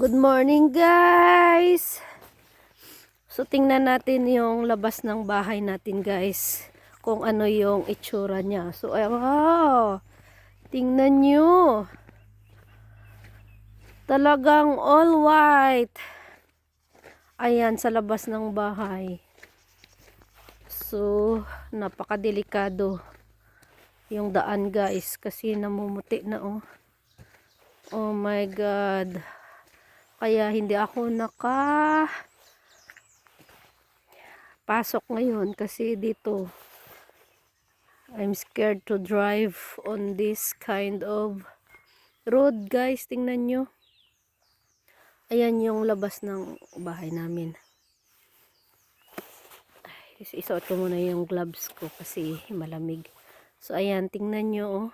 Good morning guys! So tingnan natin yung labas ng bahay natin guys. Kung ano yung itsura niya. So wow! Tingnan nyo. Talagang all white. Ayan sa labas ng bahay. So napakadelikado yung daan guys. Kasi namumuti na oh. Oh my God. Kaya hindi ako pasok ngayon kasi dito I'm scared to drive on this kind of road guys. Tingnan nyo. Ayan yung labas ng bahay namin. Isuot ko muna yung gloves ko kasi malamig. So ayan, tingnan nyo oh.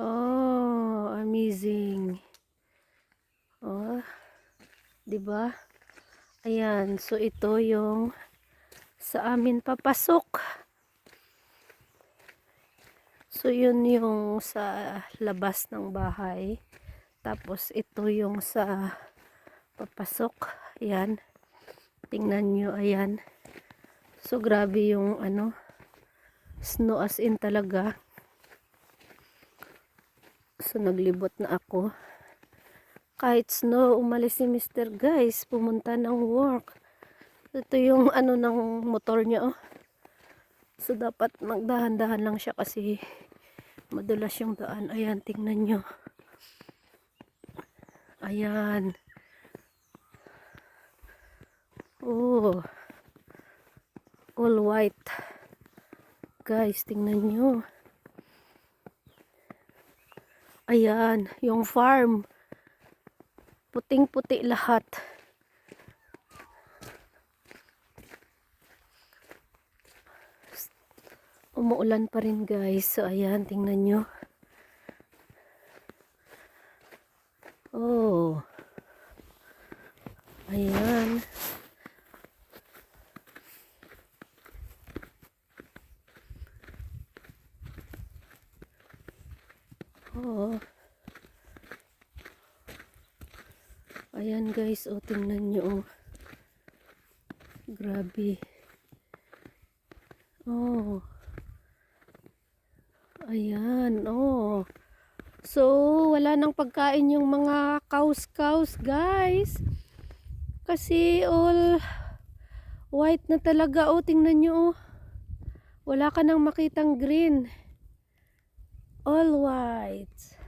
Oh, amazing. Oh, 'di ba? Ayan, so ito yung sa amin papasok. So yun yung sa labas ng bahay. Tapos ito yung sa papasok. Ayan. Tingnan nyo, ayan. So grabe yung ano, snow as in talaga. So naglibot na ako. Kahit snow, umalis si Mr. guys, pumunta ng work. Ito yung ano ng motor niya oh. So dapat magdahan-dahan lang siya kasi madulas yung daan. Ayan, tingnan nyo. Ayan. Oh. All white. Guys, tingnan nyo. Ayan, yung farm. Puting-puti lahat. Umuulan pa rin guys. So ayan, tingnan nyo. Oh. Ayan. Oh. Ayan guys, oh tingnan nyo oh. Grabe. Oh. Ayan, oh. So, wala nang pagkain yung mga cows guys. Kasi all white na talaga oh, tingnan nyo oh. Wala ka nang makitang green. All white.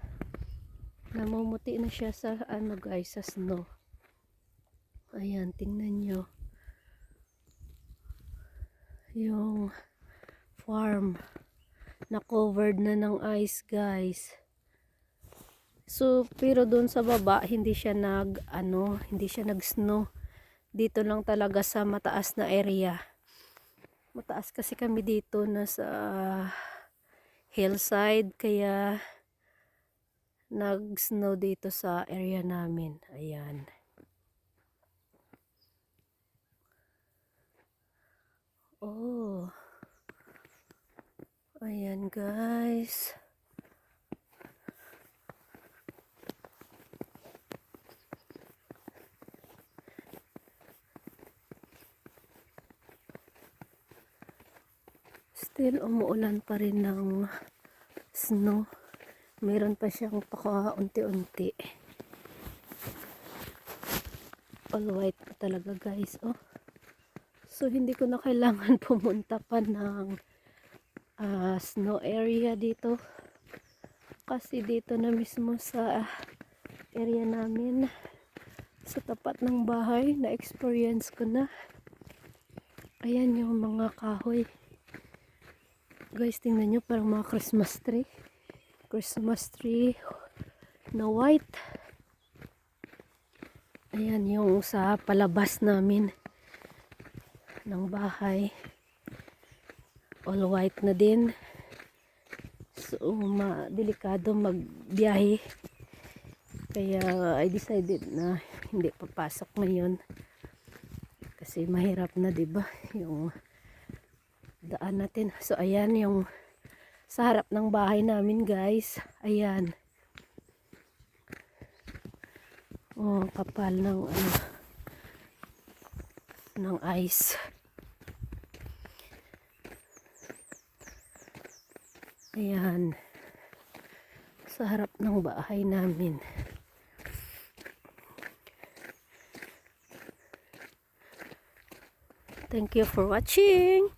Namumuti na siya sa ano guys, sa snow. Ayan, tingnan nyo. Yung farm na covered na ng ice guys. So, pero doon sa baba, hindi siya nag snow. Dito lang talaga sa mataas na area. Mataas kasi kami dito na sa hillside, kaya nag-snow dito sa area namin. Ayan. Oh. Ayan guys. Still umuulan pa rin ng snow. Meron pa siyang paka-unti-unti. All white pa talaga guys. Oh. So hindi ko na kailangan pumunta pa ng snow area dito. Kasi dito na mismo sa area namin, sa tapat ng bahay, na-experience ko na. Ayan yung mga kahoy. Guys, tingnan nyo, parang mga Christmas tree. Christmas tree na white. Ayan yung sa palabas namin ng bahay. All white na din. So, delikado magbiyahe. Kaya I decided na hindi papasok ngayon. Kasi mahirap na, 'di ba? Yung daan natin. So ayan yung sa harap ng bahay namin guys. Ayan. Oh, kapal ng ano, ng ice. Ayan. Sa harap ng bahay namin. Thank you for watching.